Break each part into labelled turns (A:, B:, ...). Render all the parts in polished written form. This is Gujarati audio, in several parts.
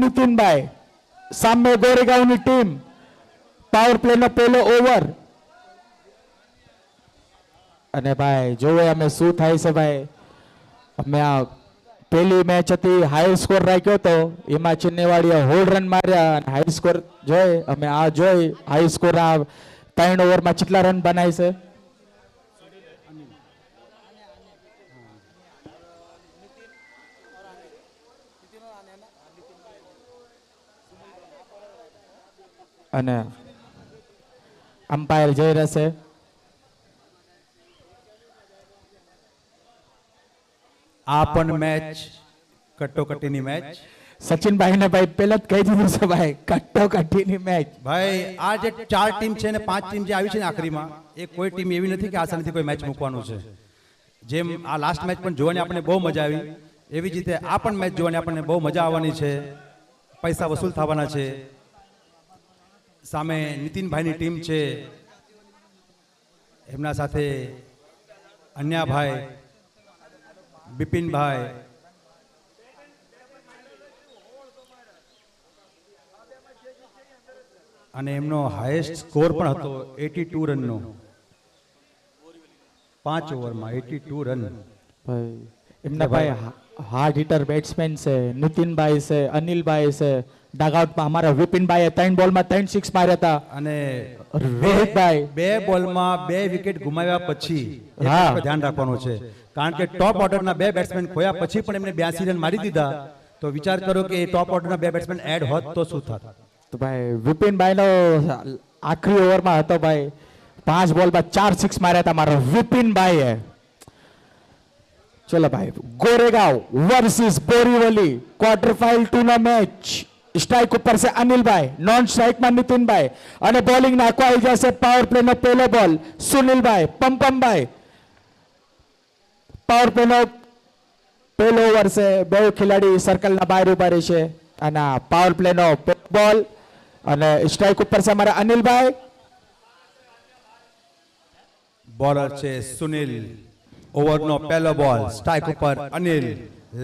A: નીતિનભાઈ સામે ગોરેગાંવની ટીમ પાવર પ્લેનો પહેલો ઓવર અને ભાઈ જોવે અમે શું થાય છે ભાઈ અમે આ પહેલી મેચ હતી હાઈ સ્કોર રાખ્યો તો એમાં ચિન્નેવાડીએ હોલ રન માર્યા અને હાઈ સ્કોર જોઈ અમે આ જોઈ હાઈ સ્કોર આ 3 ઓવરમાં કેટલા રન બનાય છે અને અમ્પાયર જઈ રહેશે
B: આ પણ મેચ કટોકટીની મેચ
A: સચિનભાઈ ને ભાઈ પહેલા જ કહી દીધું છે ભાઈ કટોકટીની મેચ
B: ભાઈ આ જે 4 ટીમ છે ને 5 ટીમ જે આવી છે ને આખરીમાં એ કોઈ ટીમ એવી નથી કે આસાનીથી કોઈ મેચ મૂકવાનું છે જેમ આ લાસ્ટ મેચ પણ જોવાની આપણને બહુ મજા આવી એવી જ રીતે આ પણ મેચ જોવાની આપણને બહુ મજા આવવાની છે પૈસા વસૂલ થવાના છે સામે નીતિનભાઈની ટીમ છે એમના સાથે અન્યાભાઈ બિપિનભાઈ અને એમનો હાઈએસ્ટ સ્કોર પણ હતો 82 રનનો 5 ઓવરમાં 82 રન
A: ભાઈ એમના ભાઈ હાર્ડ હિટર બેટ્સમેન છે નીતિનભાઈ છે અનિલભાઈ છે ડગઆઉટમાં અમારા વિપિનભાઈએ 3 બોલમાં 3 સિક્સ માર્યા હતા
B: અને
A: રોહિતભાઈ
B: 2 બોલમાં 2 વિકેટ ગુમાવ્યા પછી ધ્યાન રાખવાનું છે કારણ કે ટોપ ઓર્ડરના 2 બેટ્સમેન ખોયા પછી પણ એમને 82 રન મારી દીધા તો વિચાર કરો કે એ ટોપ ઓર્ડરના 2 બેટ્સમેન એડ હોત તો શું થાત
A: તો ભાઈ વિપિનભાઈનો આખરી ઓવરમાં હતો ભાઈ 5 બોલમાં 4 સિક્સ માર્યા હતા મારા વિપિનભાઈએ चलो भाई Goregaon versus Borivali quarter final 2 નો मैच स्ट्राइक ऊपर से अनिल भाई नॉन स्ट्राइक में नितिन भाई અને બોલિંગ નાખવા આવી જશે પાવર પ્લે નો પહેલો બોલ સુનિલ ભાઈ પંપમ ભાઈ પાવર પ્લે નો પહેલો ઓવર છે બે ખેલાડી સર્કલ ના બહાર ઉભા રહે છે અને પાવર પ્લે નો બોલ અને સ્ટ્રાઇક ઉપર છે हमारा अनिल भाई
B: બોલર છે સુનિલ ઓવરનો પહેલો બોલ સ્ટ્રાઇક ઉપર અનિલ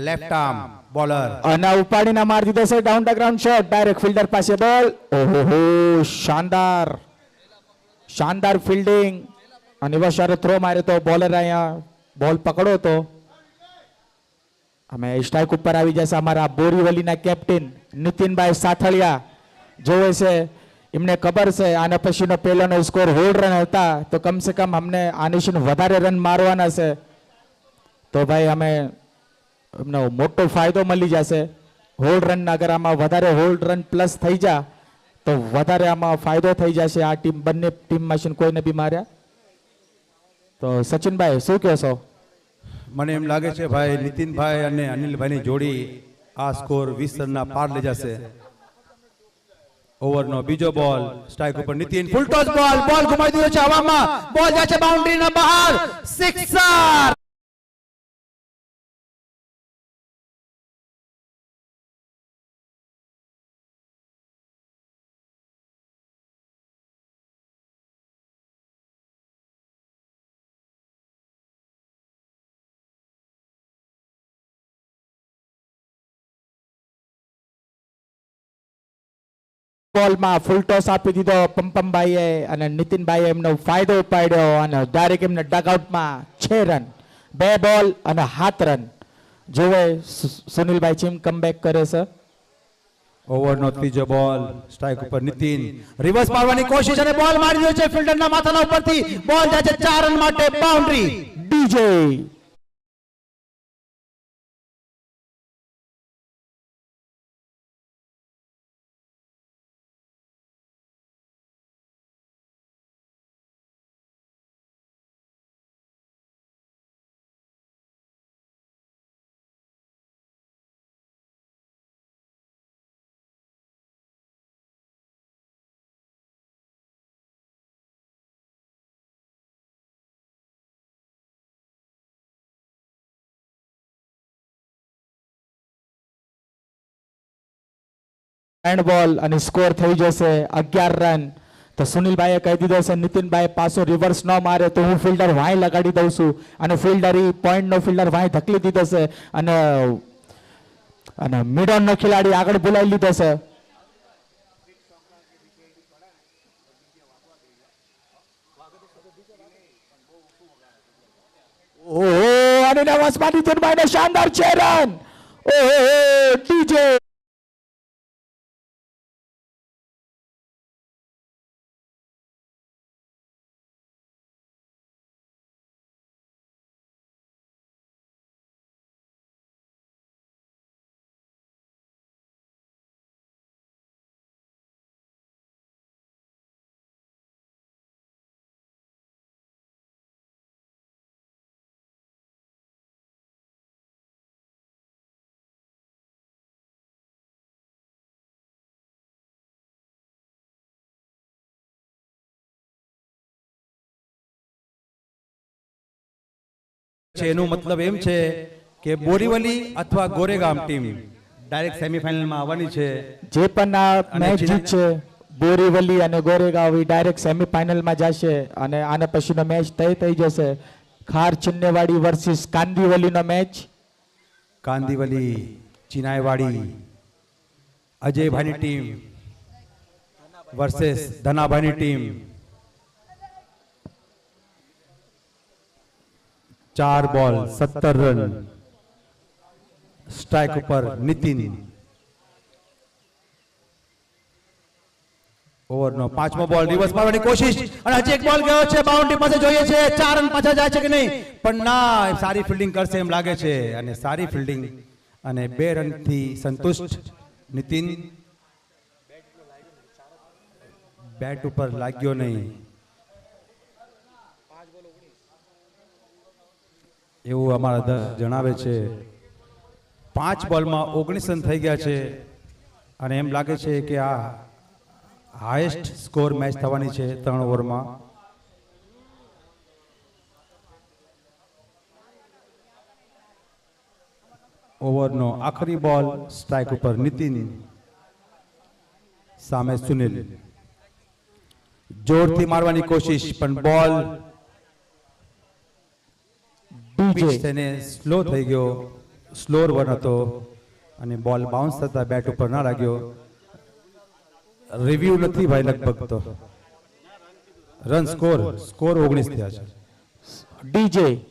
B: લેફ્ટ આર્મ બોલર
A: અને ઉપાડીને મારી દીધો છે down the ground shot direct fielder પાસે બોલ ઓહો શાનદાર શાનદાર ફિલ્ડિંગ અને વસારે થ્રો માર્યો તો બોલર અહીંયા બોલ પકડો તો અમે સ્ટ્રાઇક ઉપર આવી જશે અમારા બોરીવલીના કેપ્ટન નીતિનભાઈ સાથળિયા જોવે છે એમને ખબર છે આના પછીનો પહેલાનો સ્કોર હોલ્ડ રન હતા તો કમ સે કમ અમને આની વધારે રન મારવાના છે તો ભાઈ અમે એમનો મોટો ફાયદો મળી જશે હોલ્ડ રન અગર આમાં વધારે હોલ્ડ રન પ્લસ થઈ જા તો વધારે આમાં ફાયદો થઈ જશે આ ટીમ બંને ટીમમાં કોઈને બી માર્યા તો સચિનભાઈ શું કહેશો
B: મને એમ લાગે છે ભાઈ નીતિનભાઈ અને અનિલભાઈની જોડી આ સ્કોર 20 રનના પાર લઈ જશે ઓવરનો બીજો બોલ સ્ટ્રાઇક ઉપર નીતિન ફૂલ ટોસ બોલ ઘુમાઈ દીધો છે હવામાં બોલ જાય છે બાઉન્ડ્રીના બહાર સિક્સર
A: બોલમાં ફૂલ ટોસ આપી દીધો પંપમભાઈએ અને નીતિનભાઈએ એમનો ફાયદો ઉપાડ્યો અને ડાયરેક્ટ એમને ડગઆઉટમાં 6 રન 2 બોલ અને 7 રન જોવે સુનિલભાઈ ચીમ કમબેક કરે છે
B: ઓવરનો ત્રીજો બોલ સ્ટ્રાઇક ઉપર નીતિન રિવર્સ મારવાની કોશિશ અને બોલ મારી દીધો છે ફિલ્ડરના માથાના ઉપરથી બોલ જાય છે 4 રન માટે બાઉન્ડ્રી
A: ડીજે एंड बॉल અને સ્કોર થઈ જશે 11 રન તો સુનિલભાઈએ કહી દીધો છે નીતિનભાઈ પાછો રિવર્સ ન મારે તો હું ફિલ્ડર વાય લગાડી દઉં છું અને ફિલ્ડર ઈ પોઈન્ટ નો ફિલ્ડર વાય ધકલી દીધો છે અને અને મિડોનનો ખેલાડી આગળ બોલાવી લીધો છે. ઓહો, અને નવાસમાં નીતિનભાઈને શાનદાર 6 રન. ઓહો, ડીજે
B: છે એનું મતલબ એમ છે કે બોરીવલી અથવા ગોરેગામ ટીમ ડાયરેક્ટ સેમીફાઇનલમાં આવવાની છે.
A: જે પણ આ
B: અને
A: મેચ
B: ચીના-
A: જીતશે બોરીવલી અને ગોરેગાંવ એ ડાયરેક્ટ સેમીફાઇનલમાં જશે અને આના પછીનો મેચ તય થઈ જશે. ખાર ચિન્નેવાડી વર્સિસ કાંદીવલીનો મેચ.
B: કાંદીવલી ચિનાઈવાડી અજયભાઈની ટીમ વર્સેસ ધનાભાઈની ટીમ. 4 ball 17 run. સ્ટ્રાઇક ઉપર નીતિન. ઓવરનો 5મો બોલ રિવર્સ મારવાની કોશિશ અને હજી એક બોલ ગયો છે બાઉન્ડ્રી પાસે. જોઈએ છે 4 રન પાછા જાય છે કે નહીં, પણ ના, સારી ફિલ્ડિંગ કરશે એમ લાગે છે અને સારી ફિલ્ડિંગ અને 2 રનથી સંતુષ્ટ નીતિન. બેટ ઉપર લાગ્યો નહીં એવું અમારા દર્શક જણાવે છે. 5 બોલમાં 19 રન થઈ ગયા છે અને એમ લાગે છે કે આ હાઈએસ્ટ સ્કોર મેચ થવાની છે 3 ઓવરમાં. ઓવરનો આખરી બોલ સ્ટ્રાઇક ઉપર નીતિન, સામે સુનિલ. જોરથી મારવાની કોશિશ પણ બોલ
A: ડીજે
B: તેને સ્લો થઈ ગયો. સ્લોર વન હતો અને બોલ બાઉન્સ થતા બેટ ઉપર ના લાગ્યો. રિવ્યુ નથી ભાઈ લગભગ તો. રન સ્કોર 19 થયા છે.
A: ડીજે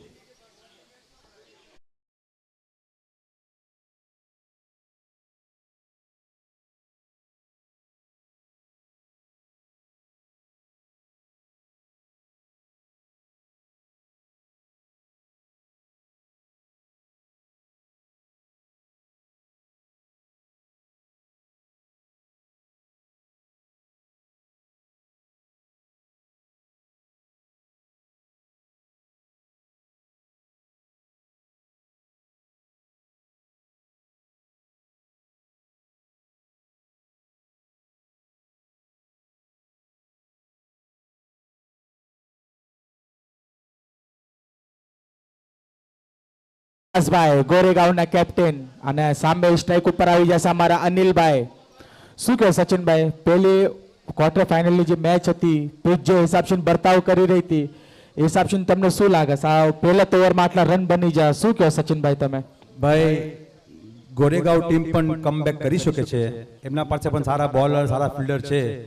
A: ભાઈ ગોરેગાંવના કેપ્ટન અને સામે સ્ટ્રાઇક ઉપર આવી જશે અમારા અનિલભાઈ. શું કહે સચિનભાઈ, પહેલી ક્વાર્ટર ફાઇનલની જે મેચ હતી પીચ જે હિસાબથી બર્તાવ કરી રહી હતી એ હિસાબથી તમને શું લાગે છે? પહેલા ઓવરમાં આટલા રન બની જાય, શું કહો સચિનભાઈ તમે?
B: ભાઈ ગોરેગાંવ ટીમ પણ કમબેક કરી શકે છે. એમના પાસે પણ સારા બોલર, સારા ફિલ્ડર છે.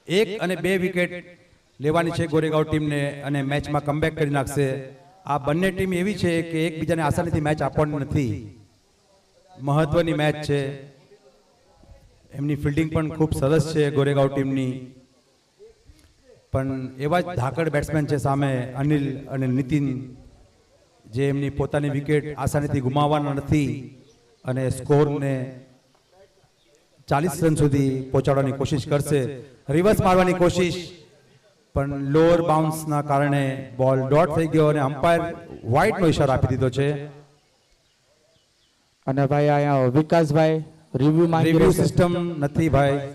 B: 1 અને 2 વિકેટ લેવાની છે ગોરેગાંવ ટીમને અને મેચમાં કમબેક કરી નાખશે. આ બંને ટીમ એવી છે કે એકબીજાને આસાનીથી મેચ આપવાની નથી. મહત્વની મેચ છે. એમની ફિલ્ડિંગ પણ ખૂબ સરસ છે ગોરેગાંવ ટીમની. પણ એવા જ ધાકડ બેટ્સમેન છે સામે અનિલ અને નીતિન, જે એમની પોતાની વિકેટ આસાનીથી ગુમાવવાના નથી અને સ્કોરને 40 રન સુધી પહોંચાડવાની કોશિશ કરશે. રિવર્સ મારવાની કોશિશ પણ લોઅર બાઉન્સના કારણે બોલ ડોટ થઈ ગયો અને અમ્પાયર વ્હાઇટનો ઇશારો આપી દીધો છે.
A: અને ભાઈ અહીંયા વિકાસભાઈ રિવ્યુ માંગી
B: રિવ્યુ
A: રહ્યા છે.
B: સિસ્ટમ નથી ભાઈ.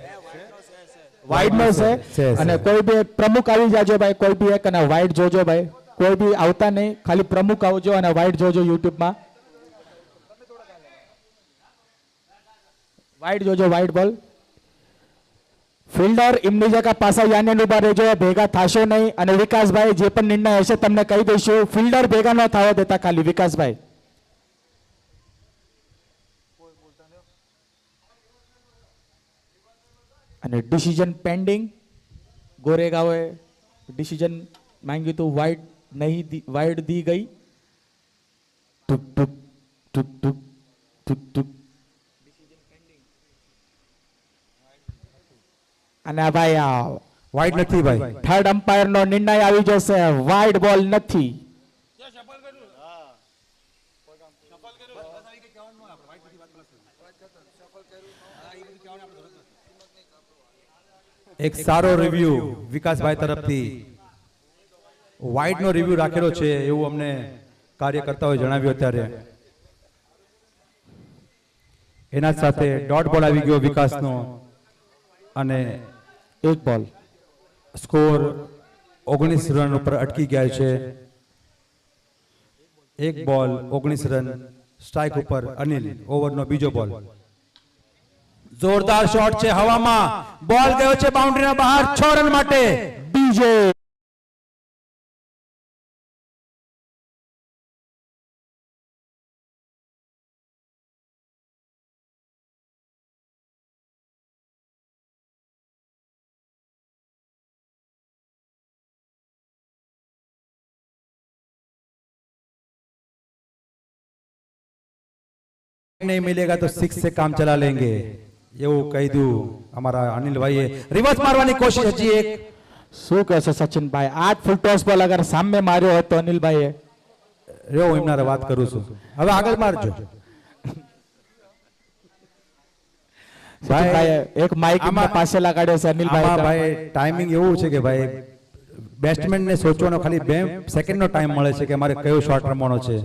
A: વાઇડનો છે અને કોઈ બી પ્રમુખ આવી જાજો ભાઈ, કોઈ બી એક અને વાઇડ જોજો ભાઈ. કોઈ બી આવતા નહીં, ખાલી પ્રમુખ આવજો અને વાઇડ જોજો યુટ્યુબમાં. વાઇડ જોજો, વાઇડ બોલ. ફિલ્ડર એમની જગ્યા પાછા યાને ઉભા રહેજો, ભેગા થશો નહીં. અને વિકાસભાઈ જે પણ નિર્ણય હશે તમને કહી દઈશું, ફિલ્ડર ભેગા ન થવા દેતા ખાલી વિકાસભાઈ. અને ડિસિઝન પેન્ડિંગ. ગોરેગાંવે ડિસિઝન માંગ્યું હતું, વાઇડ નહીં, વાઇડ દી ગઈ. ટુક ટુક ટુક ટુક ટુક ટુક. અને આ ભાઈ આ
B: વાઇડ નથી ભાઈ.
A: થર્ડ અમ્પાયર નો નિર્ણય આવી જશે, વાઇડ બોલ નથી.
B: એક સારો રિવ્યુ વિકાસભાઈ તરફથી વાઇડ નો રિવ્યુ રાખેલો છે એવું અમને કાર્યકર્તાઓએ જણાવ્યું અત્યારે. એના સાથે ડોટ બોલ આવી ગયો વિકાસનો અને
A: એક બોલ.
B: સ્કોર 19 રન ઉપર અટકી ગયા છે. એક બોલ 19 રન સ્ટ્રાઇક ઉપર અનિલ. ઓવરનો બીજો બોલ. જોરદાર શોટ છે હવામાં, બોલ ગયો છે બાઉન્ડ્રીના બહાર 6 રન માટે.
A: બીજો
B: नहीं मिलेगा तो 6 से काम चला लेंगे એવું કહી દઉં અમારા અનિલભાઈએ. રિવર્સ મારવાની કોશિશ હજી એક.
A: શું કહેશો સચિનભાઈ? આજ ફૂલ ટોસ બોલ અગર સામે માર્યો હોત તો અનિલભાઈએ.
B: હું એમના વાત કરું છું, હવે આગળ મારજો.
A: સચિનભાઈએ એક માઇક પાસે લગાડ્યો છે અનિલભાઈ.
B: ભાઈ ટાઈમિંગ એવું છે કે ભાઈ બેટ્સમેન ને સોચવાનો ખાલી 2 સેકન્ડનો ટાઈમ મળે છે કે મારે કયો શોટ રમવાનો છે.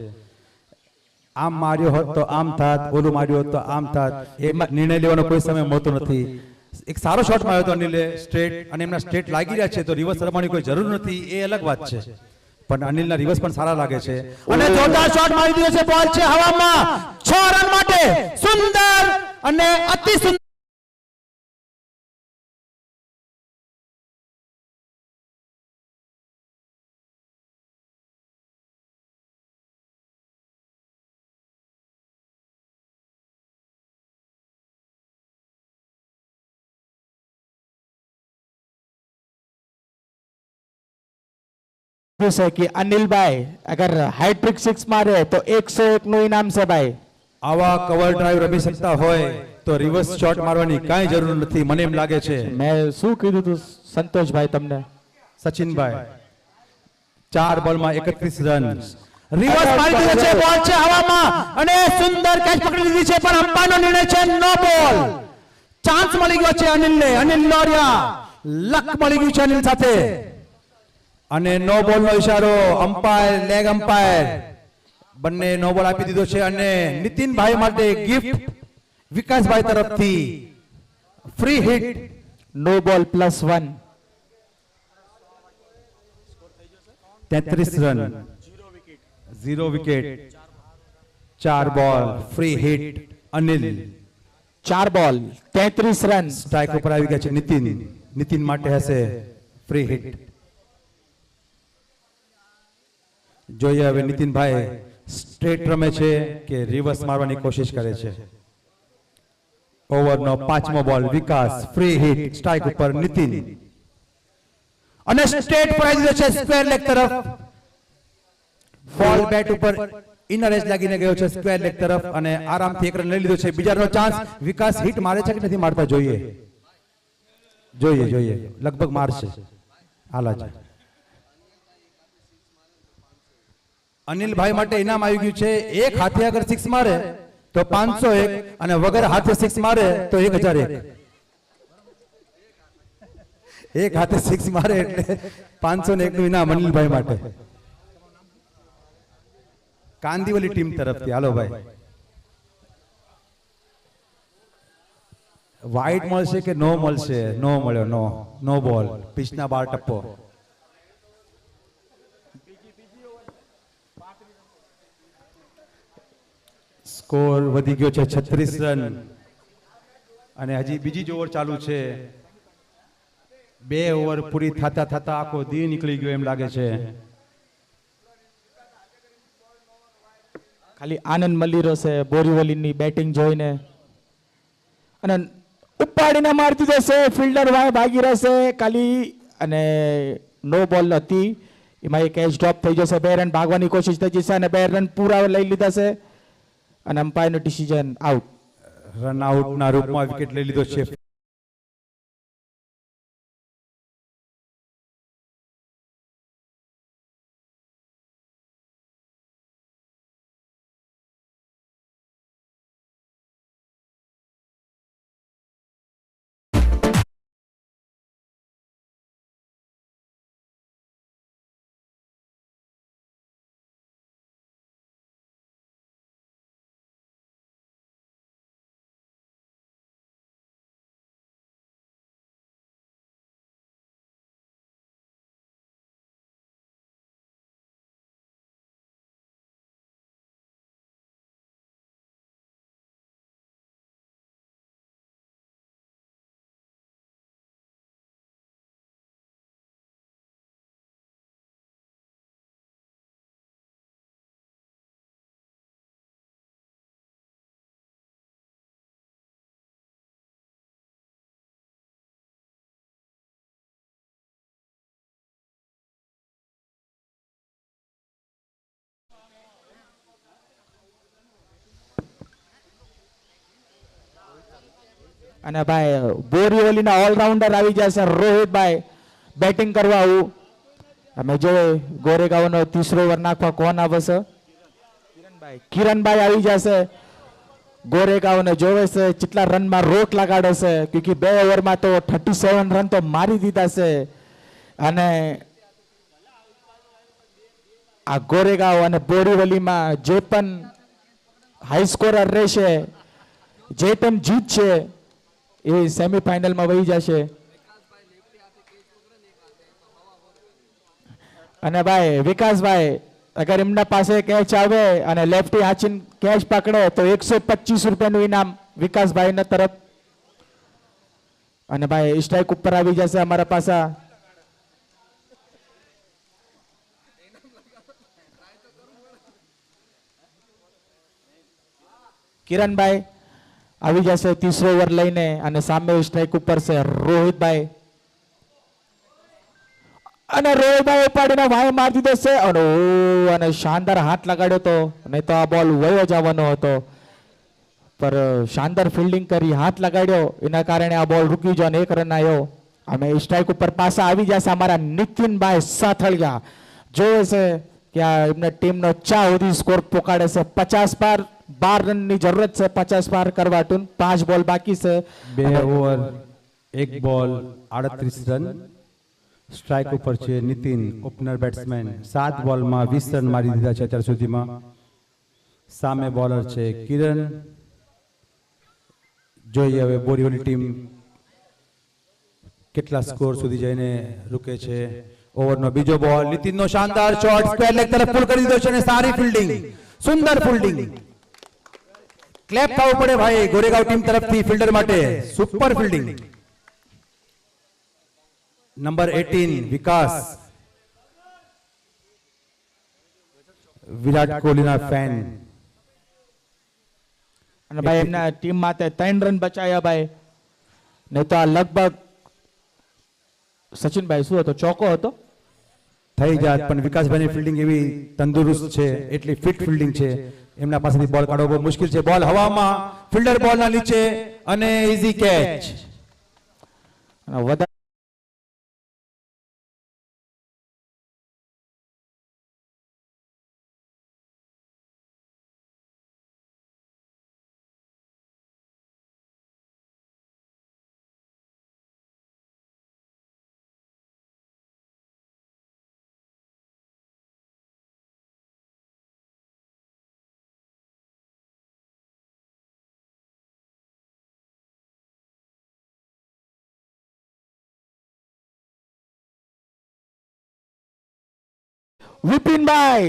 B: આમ માર્યો હોત તો આમ થાત, ઓલું માર્યો હોત તો આમ થાત. એમાં નિર્ણય લેવાનો કોઈ સમય મળતો નથી. એક સારો શોટ માર્યો હતો અનિલે સ્ટ્રેટ, અને એમના સ્ટ્રેટ લાગી રહ્યા છે તો રિવર્સ રમવાની કોઈ જરૂર નથી, એ અલગ વાત છે. પણ અનિલના રિવર્સ પણ સારા લાગે છે અને જોરદાર શોટ મારી દીધો છે. બોલ છે હવામાં 6 રન માટે. સુંદર અને અતિ સુંદર.
A: છે કે અનિલભાઈ અગર હાઇટ્રિક 6 મારે તો 101 નું ઇનામ છે ભાઈ.
B: આવા કવર ડ્રાઈવ રમી શકતા હોય તો રિવર્સ શોટ મારવાની કાંઈ જરૂર નથી, મને એમ લાગે છે.
A: મેં શું કીધું તું સંતોષભાઈ તમને?
B: સચિનભાઈ 4 બોલમાં 31 રન. રિવર્સ મારી દીધો છે, બોલ છે હવામાં અને સુંદર કેચ પકડી લીધી છે, પણ અંપાયરનો નિર્ણય છે નો બોલ. ચાન્સ મળી ગયો છે અનિલને. અનિલ લોરિયા, લક મળી ગયું છે અનિલ સાથે અને નો બોલ નો ઈશારો. અમ્પાયર, લેગ અમ્પાયર બંને નો બોલ આપી દીધો છે અને નીતિનભાઈ માટે ગિફ્ટ વિકાસભાઈ તરફથી ફ્રી હિટ.
A: નો બોલ +1.
B: 33 રન, 0 વિકેટ, 4 બોલ, ફ્રી હિટ અનિલ.
A: 4 બોલ 33 રન.
B: સ્ટ્રાઇક ઉપર આવી ગયા છે નીતિન. નીતિન માટે હશે ફ્રી હિટ. જોઈએ હવે નીતિનભાઈ સ્ટ્રેટ રમે છે કે રિવર્સ મારવાની કોશિશ કરે છે. ઓવરનો 5મો બોલ. વિકાસ ફ્રી હિટ સ્ટ્રાઇક ઉપર નીતિન અને સ્ટ્રેટ પર આવી દીધો છે સ્ક્વેર લેગ તરફ. બોલ બેટ ઉપર ઇનર એજ લાગીને ગયો છે સ્ક્વેર લેગ તરફ અને આરામથી 1 રન લઈ લીધો છે. બીજાનો ચાન્સ. વિકાસ હિટ મારે છે કે નથી મારતા જોઈએ. જોઈએ લગભગ મારશે. હાલા છે. અનિલભાઈ માટે ઇનામ આવી ગયું છે. એક હાથે અગર 6 મારે તો 501 અને વગર હાથે 6 મારે તો 1001. એક હાથે 6 મારે એટલે 501 નું ઇનામ અનિલભાઈ માટે કાંદીવલી ટીમ તરફથી. હાલો ભાઈ, વાઇડ મળશે કે નો મળશે? નો મળ્યો. નો બોલ. પિચના 12 ટપ્પો. સ્કોર વધી ગયો છે 36 રન અને હજી બીજી જ ઓવર ચાલુ છે. 2 ઓવર પૂરી થતા આખો દી નીકળી ગયો એમ લાગે છે.
A: ખાલી આનંદ મળી રહ્યો છે બોરીવલીની બેટિંગ જોઈને. અને ઉપાડીને મારતી જશે, ફિલ્ડર વાય ભાગી રહેશે ખાલી, અને નો બોલ હતી એમાં એક કેચ ડ્રોપ થઈ જશે. 2 રન ભાગવાની કોશિશ થઈ જશે અને 2 રન પૂરા લઈ લીધા છે અને અમ્પાયરનું ડિસિઝન આઉટ.
B: રન આઉટના રૂપમાં વિકેટ લઈ લીધો છે.
A: અને ભાઈ બોરીવલીના ઓલરાઉન્ડર આવી જશે રોહિતભાઈ બેટિંગ કરવા આવું. અમે જોઈએ ગોરેગાંવનો ત્રીસો ઓવર નાખવા કોણ આવે છે. કિરણભાઈ આવી જશે. ગોરેગાંવને જોવે છે કેટલા રનમાં રોક લગાડે છે, ક્યોંકि 2 ઓવરમાં તો 37 રન તો મારી દીધા છે. અને આ ગોરેગાંવ અને બોરીવલીમાં જે પણ હાઈ સ્કોરર રહેશે, જે ટીમ જીતશે એ સેમીફાઇનલમાં વહી જશે. અને ભાઈ વિકાસભાઈ અગર એમના પાસે કેચ આવે અને લેફ્ટી હાચીન કેચ પકડે તો 125 રૂપિયાનું ઇનામ વિકાસભાઈના તરફ. અને ભાઈ સ્ટ્રાઇક ઉપર આવી જશે અમારા પાસે કિરણભાઈ આવી જશે 30 ઓવર લઈને, અને સામે સ્ટ્રાઇક ઉપર છે રોહિતભાઈ. અને રોહિતભાઈ ઉપાડીને વાય મારી દીધો છે અને શાનદાર હાથ લગાડ્યો તો, નહીં તો આ બોલ વયો જવાનો હતો, પર શાનદાર ફિલ્ડિંગ કરી હાથ લગાડ્યો એના કારણે આ બોલ રૂકી ગયો અને 1 રન આવ્યો. અમે સ્ટ્રાઇક ઉપર પાછા આવી જશે અમારા નીતિનભાઈ સાથળિયા. જોવે છે કે આ એમને ટીમનો ચા સુધી સ્કોર પોકાડે છે. 50 પાર 12 રનની જરૂરત છે 50 પાર કરવા. 5 બોલ બાકી છે.
B: 2 ઓવર 1 બોલ 38 રન. સ્ટ્રાઇક ઉપર છે નીતિન, ઓપનર બેટ્સમેન. 7 બોલમાં 20 રન મારી દીધા છે અત્યાર સુધીમાં. સામે બોલર છે કિરણ. જોઈએ હવે બોરીવલી ટીમ કેટલા સ્કોર સુધી જઈને રૂકે છે. ઓવરનો બીજો બોલ, નીતિનનો શાનદાર શોટ સ્ક્વેર લેગ તરફ પુલ કરી દીધો છે અને સારી ફિલ્ડિંગ, સુંદર ફિલ્ડિંગ. ક્લેપ થવું પડે ભાઈ ગોરેગાંવ ટીમ તરફથી ફિલ્ડર માટે. Super fielding. નંબર 18 વિકાસ, વિરાટ કોહલીના ફેન.
A: અને ભાઈ એમના ટીમ માટે 3 રન બચાવ્યા ભાઈ, નહીં તો આ લગભગ સચિનભાઈ શું હતો, ચોકો હતો
B: થઈ જાત. પણ વિકાસભાઈની ફિલ્ડિંગ એવી તંદુરસ્ત છે, એટલી ફિટ ફિલ્ડિંગ છે, એમના પાસેથી બોલ કાઢવો બહુ મુશ્કેલ છે. બોલ હવામાં, ફિલ્ડર બોલના નીચે અને ઈઝી કેચ.
A: વધારે વિપિનભાઈ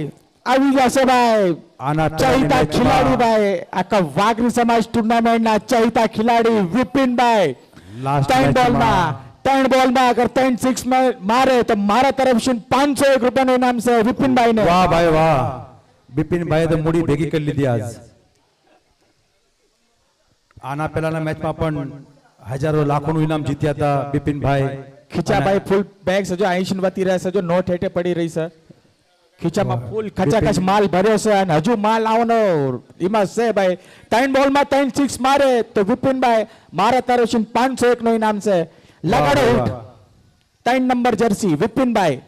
A: આવી જશે ભાઈ.
B: આના
A: ચહિતા ખિલાડી ભાઈ, આખા વાઘરી સમાજ ટુર્નામેન્ટના ચહિતા ખિલાડી વિપિનભાઈ.
B: Last
A: 3
B: matchમાં
A: બોલમાં અગર 3 6 મારે તો મારા તરફથી 501 રૂપિયાનું ઇનામ છે વિપિનભાઈને.
B: વાહ ભાઈ વાહ, બિપિનભાઈએ તો મૂડી ભેગી કરી લીધી આજ. આના પહેલાના મેચમાં પણ હજારો લાખોનું ઇનામ જીત્યા હતા બિપિનભાઈ.
A: ખીચાભાઈ ફૂલ બેગ સજો 80 વતી રહે સજો નોટ હેઠે પડી રહી છે ખીચામાં ફૂલ ખચાખચ માલ ભર્યો છે અને હજુ માલ આવવાનો એમાં છે ભાઈ 3 બોલમાં 3 સિક્સ મારે તો વિપિનભાઈ મારા તરફથી 501 નું ઇનામ છે લગાડો
B: વાહ,
A: હિટ
B: વાહ.
A: 3 નંબર જર્સી વિપિનભાઈ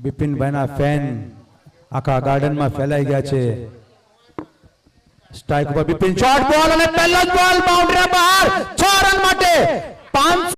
B: બિપિનભાઈના ફેન આખા ગાર્ડનમાં ફેલાઈ ગયા છે. સ્ટ્રાઇક ઉપર બિપિન શોર્ટ બોલ અને પહેલો જ બોલ બાઉન્ડરી બહાર 6 રન માટે 5.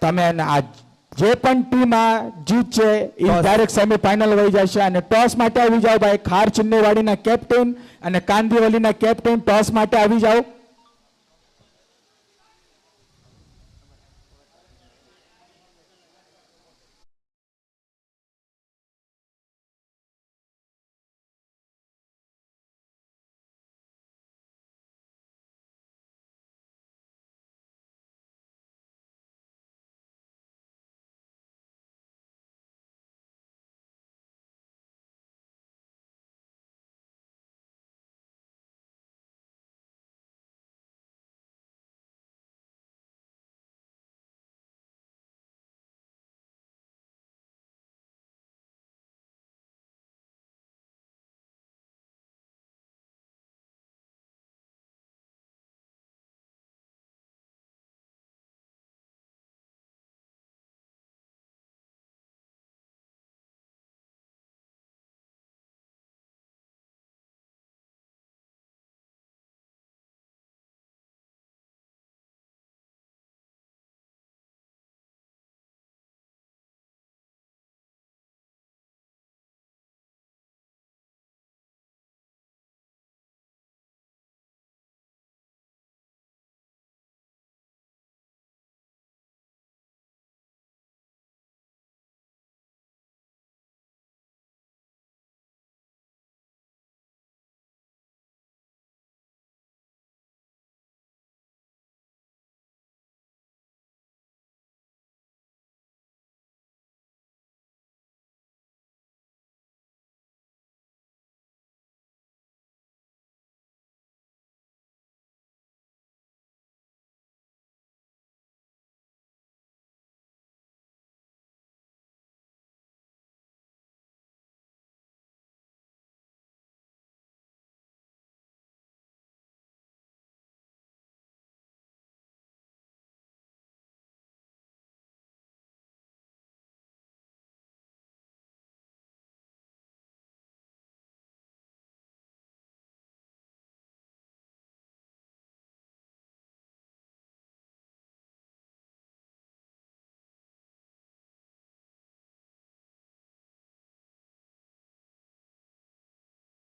A: તમે આ જે પણ ટીમ આ જીત છે એ ડાયરેક્ટ સેમીફાઇનલ વહી જશે અને ટોસ માટે આવી જાઓ ભાઈ ખાર ચિન્નેવાડીના કેપ્ટન અને કાંદીવલીના કેપ્ટન ટોસ માટે આવી જાઓ.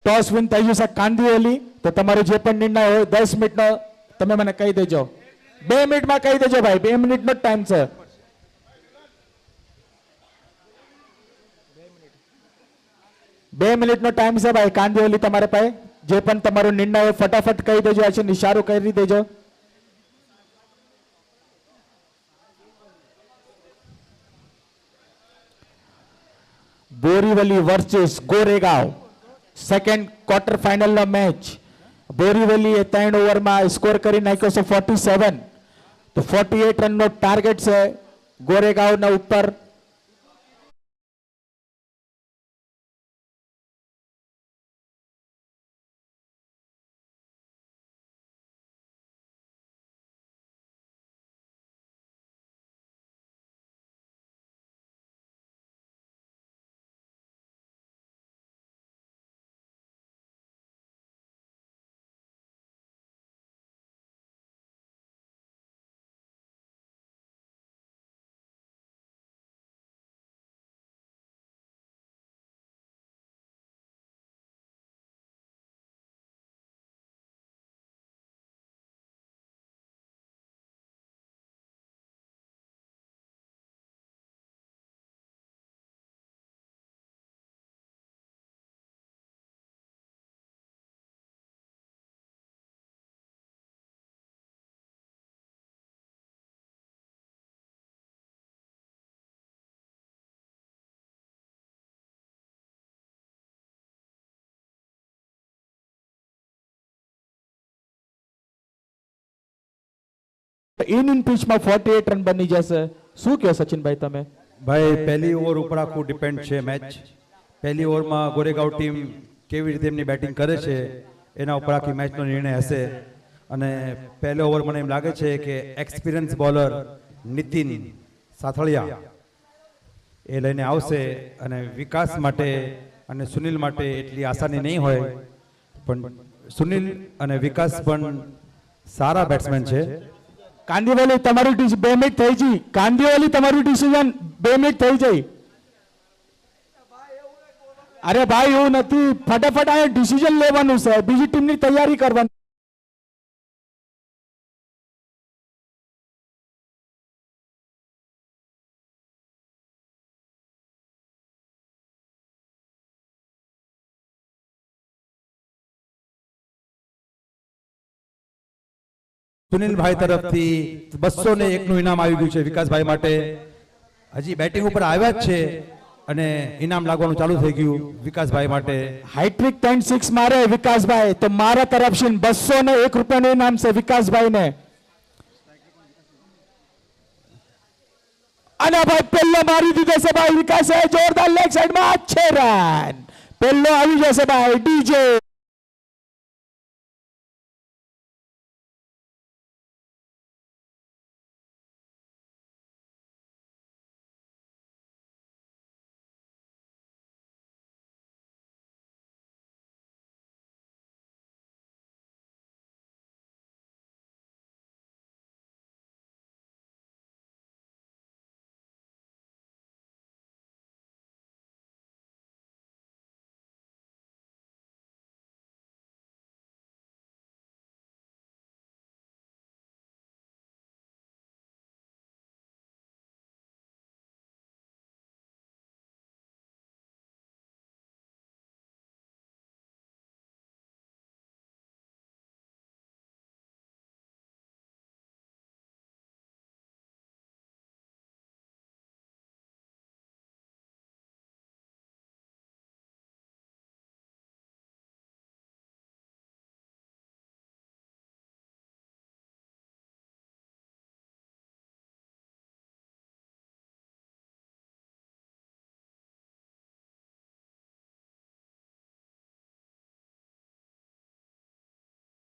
A: ટોસ વિન થઈ જશે કાંદિવલી. તો તમારો જે પણ નિર્ણય હોય 10 મિનિટનો તમે મને કહી દેજો. 2 મિનિટમાં કહી દેજો ભાઈ, 2 મિનિટનો જ ટાઈમ છે. 2 મિનિટનો ટાઈમ છે ભાઈ કાંદિવલી તમારે પાસે. જે પણ તમારો નિર્ણય હોય ફટાફટ કહી દેજો. આ છે નિશારો કરી દેજો. Borivali versus Goregaon second quarter ફાઇનલનો મેચ. બોરીવલીએ 3 ઓવરમાં સ્કોર કરી નાખ્યો છે 47. તો 48 રનનો ટાર્ગેટ છે ગોરેગાંવના ઉપર. ઇન પીચમાં 48 રન બની જશે. શું કહો સચિનભાઈ તમે?
B: ભાઈ પહેલી ઓવર ઉપર આખું ડિપેન્ડ છે મેચ. પહેલી ઓવરમાં ગોરેગાંવ ટીમ કેવી રીતે એમની બેટિંગ કરે છે એના ઉપર આખી મેચનો નિર્ણય હશે. અને પહેલો ઓવર મને એમ લાગે છે કે એક્સપિરિયન્સ બોલર નીતિન સાથળિયા એ લઈને આવશે. અને વિકાસ માટે અને સુનિલ માટે એટલી આસાની નહીં હોય, પણ સુનિલ અને વિકાસ પણ સારા બેટ્સમેન છે.
A: કાંદિવલી તમારું 2 મિનિટ થઈ ગઈ. કાંદિવલી તમારું ડિસિઝન 2 મિનિટ થઈ જઈ. અરે ભાઈ એવું નથી, ફટાફટ આ ડિસિઝન લેવાનું છે, બીજી ટીમની તૈયારી કરવાની.
B: સુનિલભાઈ તરફથી 201 નું ઇનામ આવી ગયું છે વિકાસભાઈ માટે. હજી બેટિંગ ઉપર આવ્યા જ છે અને ઇનામ લાગવાનું ચાલુ થઈ ગયું વિકાસભાઈ માટે.
A: હાઇટ્રિક 6 મારે વિકાસભાઈ, તો મારા તરફથી 201 રૂપિયાનું ઇનામ છે વિકાસભાઈને. અને ભાઈ પેલો મારી દીધો છે ભાઈ વિકાસે, જોરદાર લેગ સાઈડમાં 6 રન. પેલો આવી જશે ભાઈ ડીજે.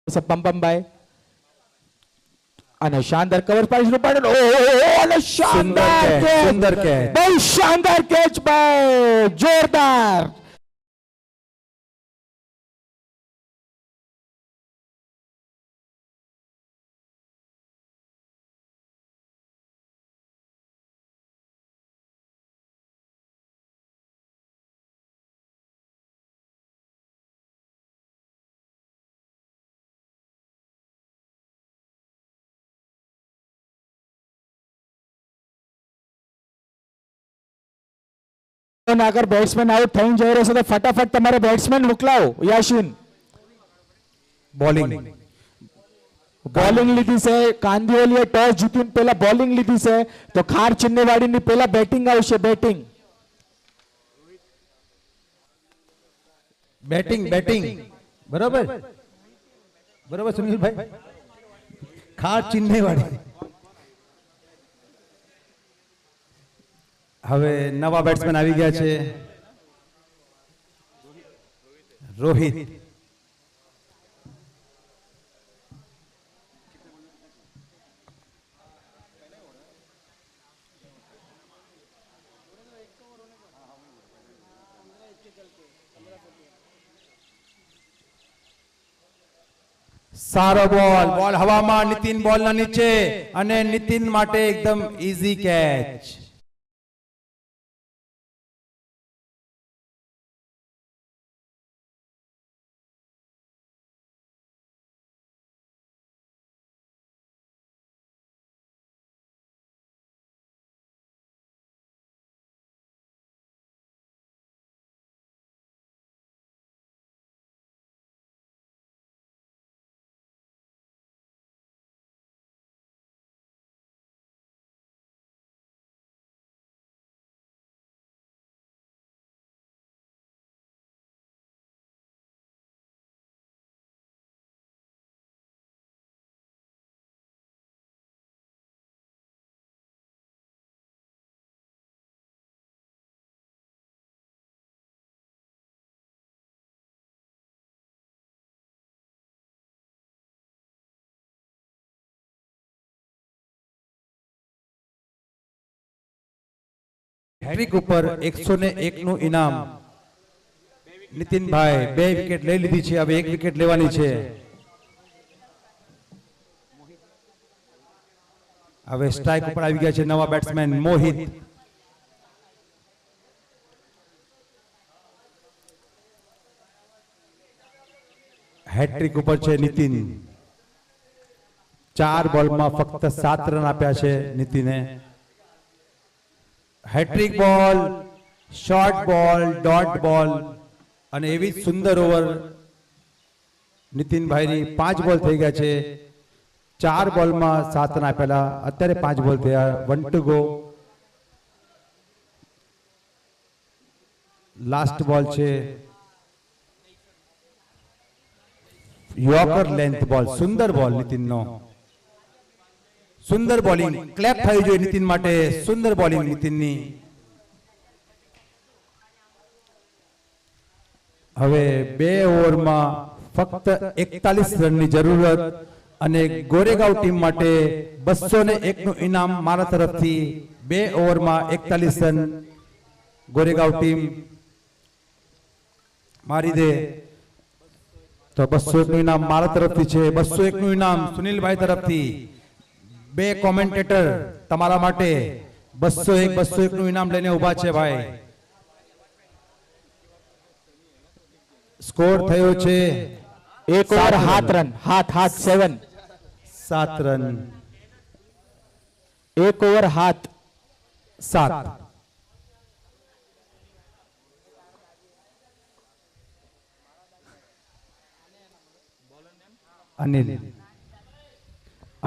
A: પંપમભાઈ અને શાનદાર કવર પાડીશું પણ અને શાનદાર
B: સુંદર કેચ.
A: બહુ શાનદાર કેચ ભાઈ, જોરદાર. અને અગર બેટ્સમેન આઉટ થઈને જઈ રહ્યો છે તો ફટાફટ તમારે બેટ્સમેન મોકલાવો. યાશિન
B: બોલિંગ
A: બોલિંગ લીધી છે. કાંદિવલીએ ટોસ જીતીને પહેલા બોલિંગ લીધી છે તો ખાર ચિન્નેવાડીની પહેલા બેટિંગ આવશે.
B: બેટિંગ બરોબર બરોબર સુનિલભાઈ. ખાર ચિન્નેવાડી. હવે નવા બેટ્સમેન આવી ગયા છે. રોહિત સારો બોલ હવામાં, નીતિન બોલના નીચે અને નીતિન માટે એકદમ ઈઝી કેચ. હેટ્રિક ઉપર 101 નું ઇનામ. નીતિનભાઈ 2 વિકેટ લઈ લીધી છે, હવે 1 વિકેટ લેવાની છે. હવે સ્ટ્રાઇક ઉપર આવી ગયા છે નવા બેટ્સમેન મોહિત. હેટ્રિક ઉપર છે નીતિન. 4 બોલમાં ફક્ત 7 રન આપ્યા છે નીતિને. હેટ્રિક બોલ, શોર્ટ બોલ, ડોટ બોલ અને એવી જ સુંદર ઓવર નીતિનભાઈની. 5 બોલ થઈ ગયા છે. 4 બોલમાં 7 રન આપેલા, અત્યારે 5 બોલ થયા. 1 ટુ ગો. લાસ્ટ બોલ છે યોર્કર લેન્થ બોલ. સુંદર બોલ નીતિનનો. સુંદર બોલિંગ. ક્લેપ થઈ જોઈએ નીતિન માટે. સુંદર બોલિંગ નીતિનની. હવે 2 ઓવરમાં ફક્ત 41 રનની જરૂરત અને ગોરેગાંવ ટીમ માટે 201 નું ઇનામ મારા તરફથી. 2 ઓવરમાં 41 રન ગોરેગાંવ ટીમ મારી દે તો 201 નું ઇનામ મારા તરફથી છે. 201 નું ઇનામ સુનિલભાઈ તરફથી. 2 કોમેન્ટેટર તમારા માટે 201 નું ઇનામ લઈને ઉભા છે ભાઈ. સ્કોર થયો છે
A: 1 over 7 run.
B: 7 run.
A: 1 over
B: 7.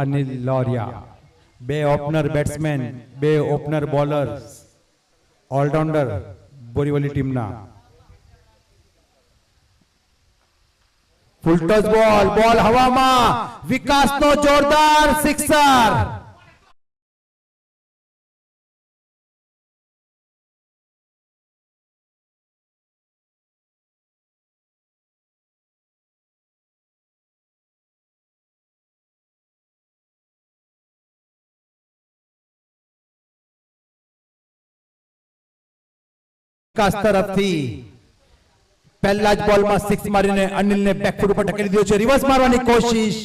B: Anil Loria. 2 opener batsman, 2 opener bowlers, all rounder Borivali ટીમના. ફૂલ ટચ બોલ હવામાં, વિકાસનો જોરદાર સિક્સર. વિકાસ તરફથી પહેલા જ બોલમાં 6 મારીને અનિલને બેકફૂટ ઉપર ઢકેલી દીધો છે. રિવર્સ મારવાની કોશિશ.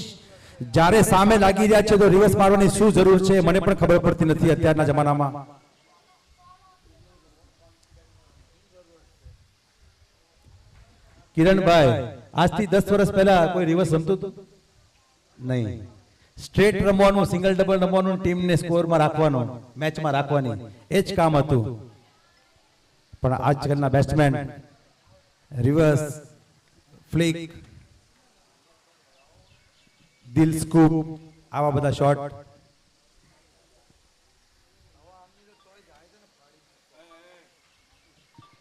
B: જ્યારે સામે લાગી રહ્યા છે તો રિવર્સ મારવાની શું જરૂર છે મને પણ ખબર પડતી નથી અત્યારના જમાનામાં. કિરણભાઈ, આજથી 10 વર્ષ પહેલા કોઈ રિવર્સ રમતું હતું નહીં. સ્ટ્રેટ રમવાનું, સિંગલ ડબલ રમવાનું, ટીમને સ્કોરમાં રાખવાનો, મેચમાં રાખવાની, એ જ કામ હતું. પણ આજકાલના બેટ્સમેન રિવર્સ ફ્લિક દિલ સ્કૂપ આવા બધા શોટ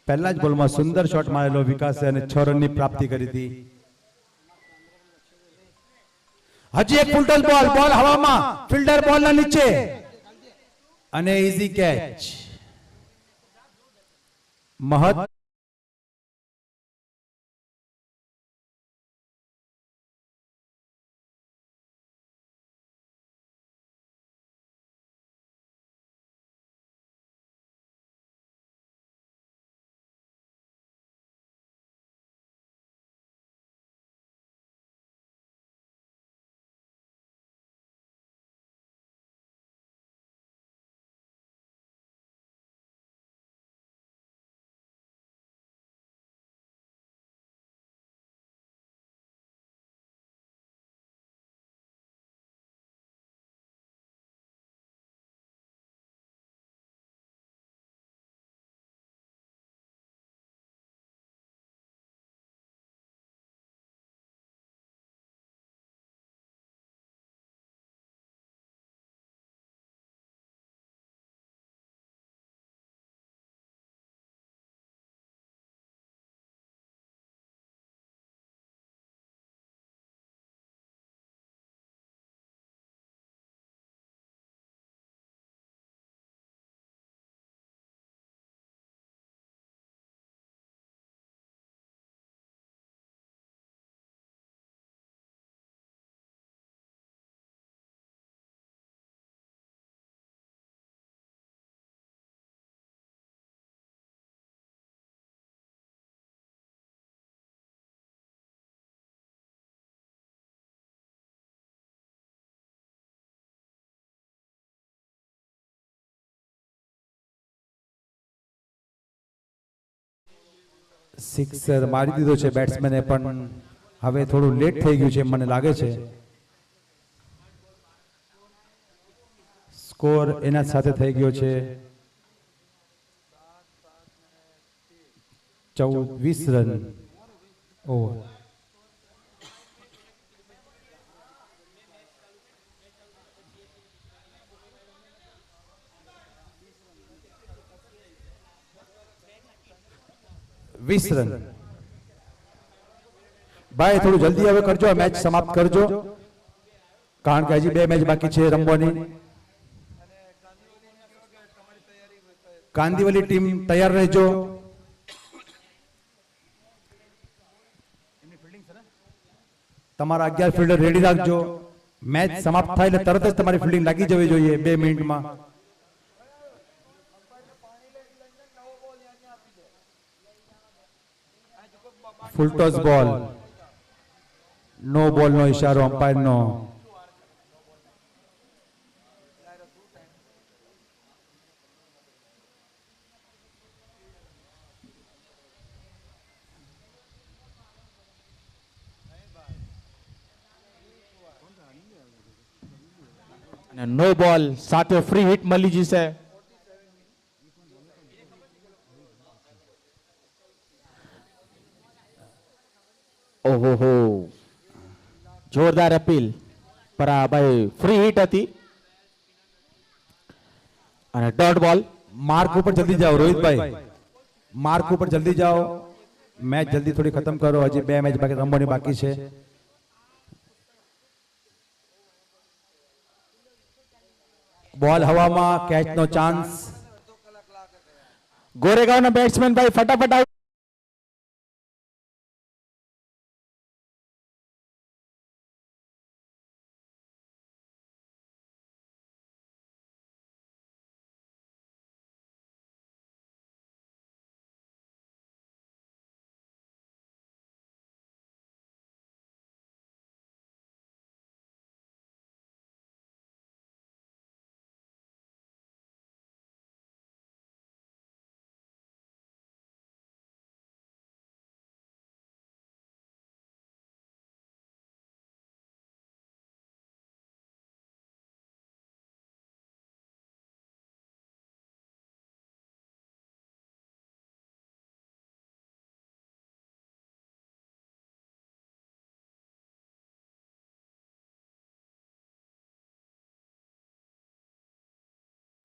B: પહેલા જ બોલમાં સુંદર શોટ મારેલો વિકાસે અને 6 રનની પ્રાપ્તિ કરી હતી. હજી એક ફૂલ ટોસ બોલ, બોલ હવામાં, ફિલ્ડર બોલના નીચે અને ઈઝી કેચ. મહત્વ સિક્સર મારી દીધો છે બેટ્સમેને, પણ હવે થોડું લેટ થઈ ગયું છે મને લાગે છે. સ્કોર એના સાથે થઈ ગયો છે 20 રન ઓવર. રન ભાઈ થોડું જલ્દી હવે કરજો, મેચ સમાપ્ત કરજો કારણ કે હજી 2 મેચ બાકી છે રમવાની. કાંદીવલી ટીમ તૈયાર રહેજો. તમારા 11 ફિલ્ડર રેડી રાખજો. મેચ સમાપ્ત થાય એટલે તરત જ તમારી ફિલ્ડિંગ લાગી જવી જોઈએ 2 મિનિટમાં. ફૂલ ટોસ બોલ, નો બોલ નો ઈશારો અમ્પાયર નો.
A: અને નો બોલ સાથે ફ્રી હિટ મળી જશે. ઓહો, જોરદાર અપીલ, પર આ ભાઈ ફ્રી હિટ હતી અને ડોટ બોલ.
B: માર્ક ઉપર જલ્દી જાઓ રોહિતભાઈ, માર્ક ઉપર જલ્દી જાઓ. મેચ જલ્દી થોડી ખતમ કરો, હજી 2 મેચ બાકી રમવાની બાકી છે. બોલ હવામાં, કેચ નો ચાન્સ.
A: ગોરેગાંવના બેટ્સમેન ભાઈ ફટાફટ આઉટ.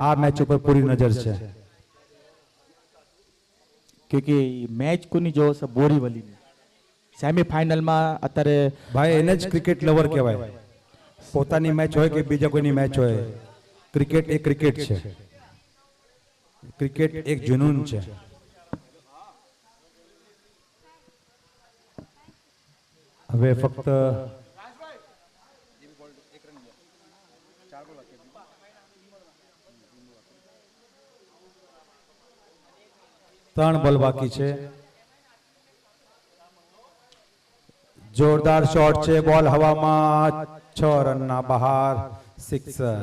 B: આ મેચ ઉપર પૂરી નજર છે.
A: ક્યોંકि મેચ કોની જોવો છે બોરીવલીની સેમીફાઇનલમાં અત્યારે
B: ભાઈ એને જ ક્રિકેટ લવર કહેવાય. પોતાની મેચ હોય કે બીજા કોઈની મેચ હોય, ક્રિકેટ એ ક્રિકેટ છે. ક્રિકેટ એક જુનૂન છે. હવે ફક્ત ત્રણ બોલ બાકી છે. જોરદાર શોટ છે, બોલ હવામાં, 6 રનના બહાર, સિક્સર.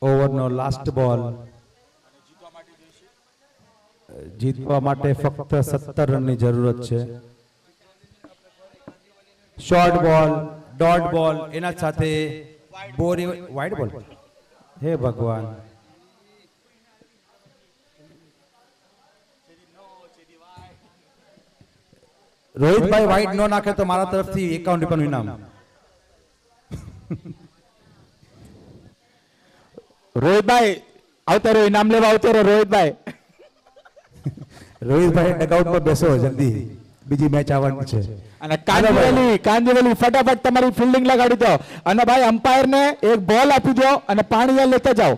B: ઓવરનો લાસ્ટ બોલ. જીતવા માટે ફક્ત 17 રનની જરૂરત છે. શોર્ટ બોલ, ડોટ બોલ, એના સાથે બોરી વાઇડ બોલ. હે ભગવાન, રોહિતભાઈ વાઇડ નો નાખે તો મારા તરફથી 51 રૂપિયાનું ઇનામ.
A: રોહિતભાઈ આવતે રહ્યો, ઇનામ લેવા આવતે રહ્યો રોહિતભાઈ.
B: રોહિતભાઈ ડગઆઉટ પર બેસો જલ્દી, બીજી મેચ આવવાની છે.
A: અને કાંદીવલી ફટાફટ તમારી ફિલ્ડિંગ લગાડી દો અને ભાઈ અમ્પાયર ને એક બોલ આપી દો અને પાણી લેતા જાઓ.